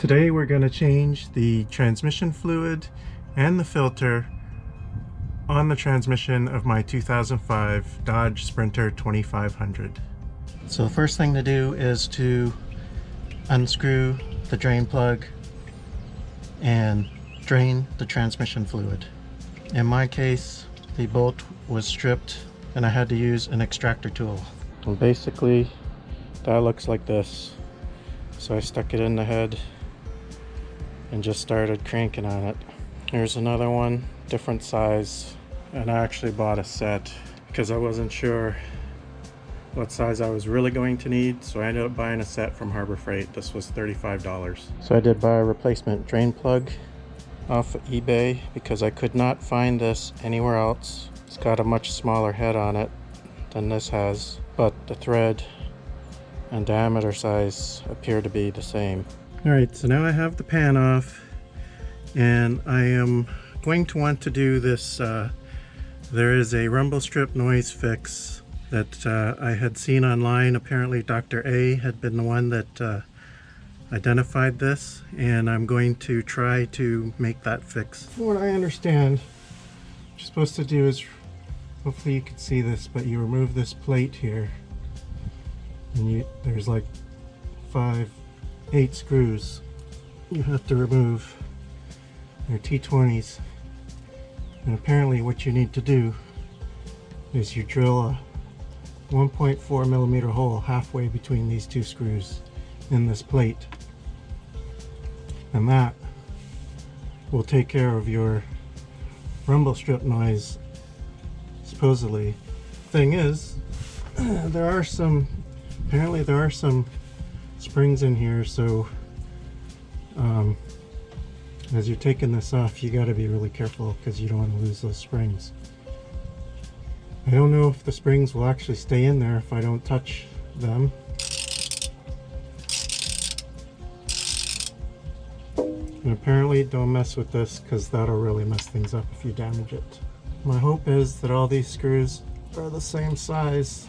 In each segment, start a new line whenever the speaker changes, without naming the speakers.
Today we're going to change the transmission fluid and the filter on the transmission of my 2005 Dodge Sprinter 2500. So the first thing to do is to unscrew the drain plug and drain the transmission fluid. In my case, the bolt was stripped and I had to use an extractor tool. And basically that looks like this. So I stuck it in the head and just started cranking on it. Here's another one, different size, and I actually bought a set because I wasn't sure what size I was really going to need, so I ended up buying a set from Harbor Freight. This was $35. So I did buy a replacement drain plug off of eBay because I could not find this anywhere else. It's got a much smaller head on it than this has, but the thread and diameter size appear to be the same. Alright, so now I have the pan off and I am going to want to do this. There is a rumble strip noise fix that I had seen online. Apparently Doktor A had been the one that identified this, and I'm going to try to make that fix. From what I understand, what you're supposed to do is, hopefully you can see this, but you remove this plate here and there's like 8 screws you have to remove. They're T20s, and apparently what you need to do is you drill a 1.4 millimeter hole halfway between these 2 screws in this plate, and that will take care of your rumble strip noise, supposedly. Thing is, apparently there are some springs in here, so as you're taking this off, you got to be really careful because you don't want to lose those springs. I don't know if the springs will actually stay in there if I don't touch them. And apparently don't mess with this because that'll really mess things up if you damage it. My hope is that all these screws are the same size.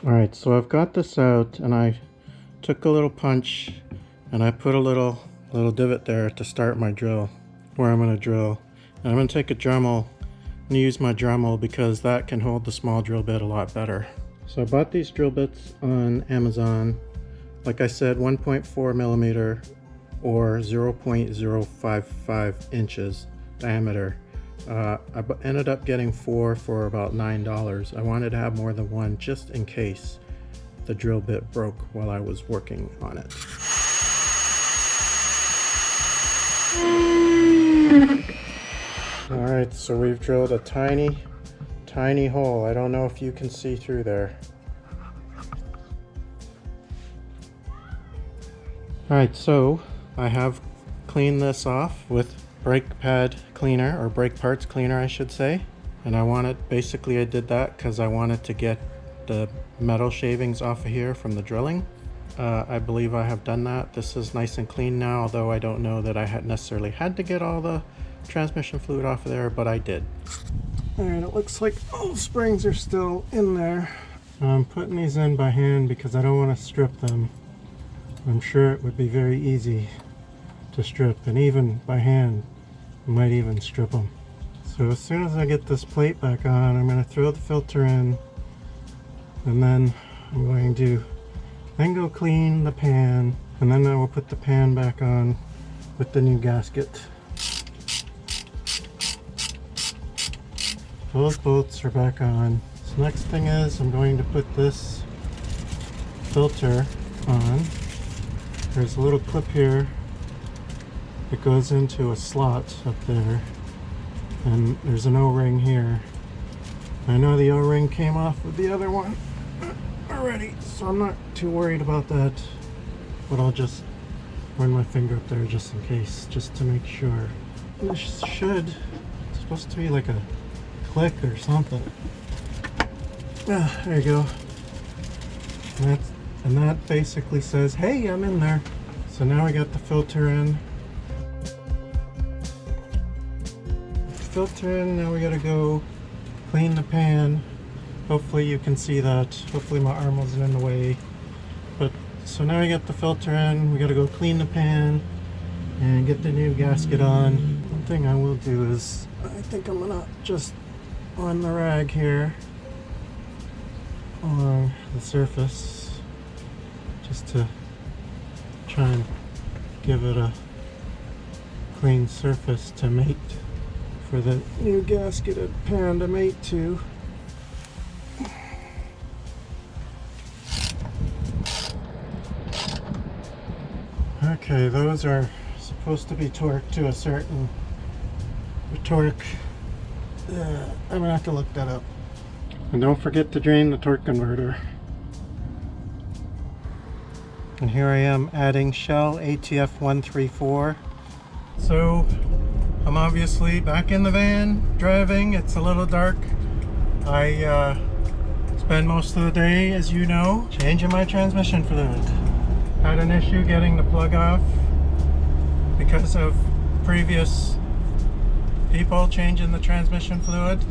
Alright, so I've got this out and I took a little punch and I put a little divot there to start my drill, where I'm going to drill. And I'm going to take a Dremel and use my Dremel because that can hold the small drill bit a lot better. So I bought these drill bits on Amazon. Like I said, 1.4 millimeter or 0.055 inches diameter. I ended up getting 4 for about $9. I wanted to have more than one just in case the drill bit broke while I was working on it. Alright, so we've drilled a tiny hole. I don't know if you can see through there. Alright, so I have cleaned this off with brake pad cleaner, or brake parts cleaner I should say, and basically I did that because I wanted to get the metal shavings off of here from the drilling. I believe I have done that. This is nice and clean now, although I don't know that I had necessarily had to get all the transmission fluid off of there, but I did. Alright, it looks like all the springs are still in there. I'm putting these in by hand because I don't want to strip them. I'm sure it would be very easy to strip, and even by hand you might even strip them. So as soon as I get this plate back on, I'm going to throw the filter in, and then I'm going to go clean the pan, and then I will put the pan back on with the new gasket. Both bolts are back on. So next thing is I'm going to put this filter on. There's a little clip here that goes into a slot up there, and there's an O-ring here. I know the O-ring came off with the other one already, so I'm not too worried about that, but I'll just run my finger up there just in case, just to make sure. This it's supposed to be like a click or something. There you go. And that basically says, hey, I'm in there. So now we got the filter in. Filter in, now we gotta go clean the pan. Hopefully you can see that. Hopefully my arm wasn't in the way. But So now we got the filter in, we gotta go clean the pan and get the new gasket on. One thing I will do is, I think I'm gonna just on the rag here along the surface, just to try and give it a clean surface to mate, for the new gasketed pan to mate to. Okay, those are supposed to be torqued to a certain torque. I'm gonna have to look that up. And don't forget to drain the torque converter. And here I am adding Shell ATF 134. So I'm obviously back in the van driving. It's a little dark. I spend most of the day, as you know, changing my transmission fluid. Had an issue getting the plug off because of previous people changing the transmission fluid.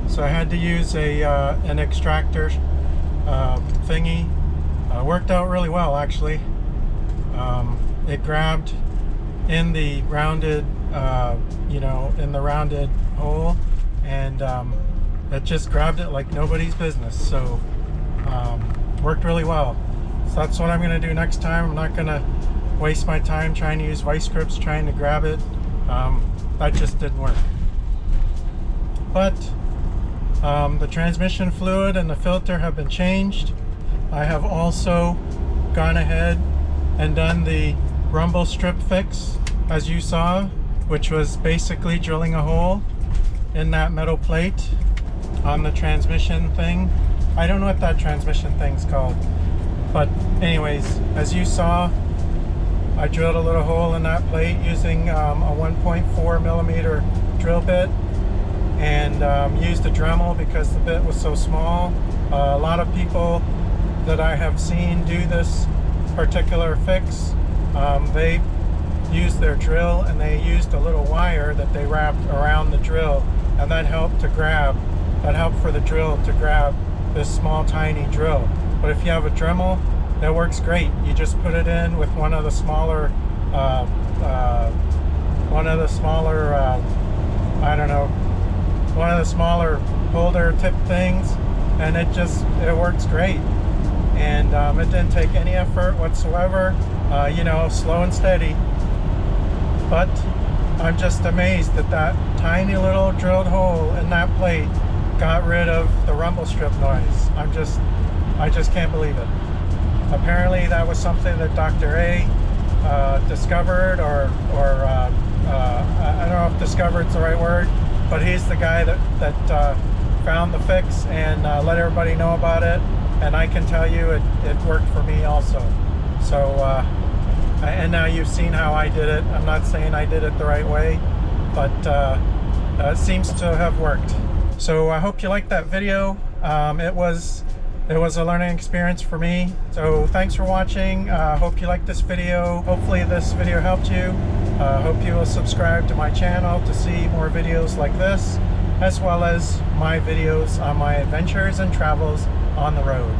So I had to use an extractor thingy. Worked out really well, actually. It grabbed in the rounded, in the rounded hole, and it just grabbed it like nobody's business. So worked really well. So that's what I'm going to do next time. I'm not going to waste my time trying to use vice grips trying to grab it. That just didn't work. But the transmission fluid and the filter have been changed. I have also gone ahead and done the rumble strip fix, as you saw, which was basically drilling a hole in that metal plate on the transmission thing. I don't know what that transmission thing's called. But anyways, as you saw, I drilled a little hole in that plate using a 1.4 millimeter drill bit, and used a Dremel because the bit was so small. A lot of people that I have seen do this particular fix, they used their drill and they used a little wire that they wrapped around the drill, and that helped for the drill to grab this small tiny drill. But if you have a Dremel, that works great. You just put it in with one of the smaller holder tip things, and it works great. And it didn't take any effort whatsoever, slow and steady. But I'm just amazed that that tiny little drilled hole in that plate got rid of the rumble strip noise. I just can't believe it. Apparently that was something that Doktor A discovered, or I don't know if discovered's the right word, but he's the guy that found the fix and let everybody know about it. And I can tell you it worked for me also. So, and now you've seen how I did it. I'm not saying I did it the right way, but it seems to have worked. So I hope you liked that video. It was a learning experience for me. So thanks for watching. Hope you liked this video. Hopefully this video helped you. Hope you will subscribe to my channel to see more videos like this, as well as my videos on my adventures and travels on the road.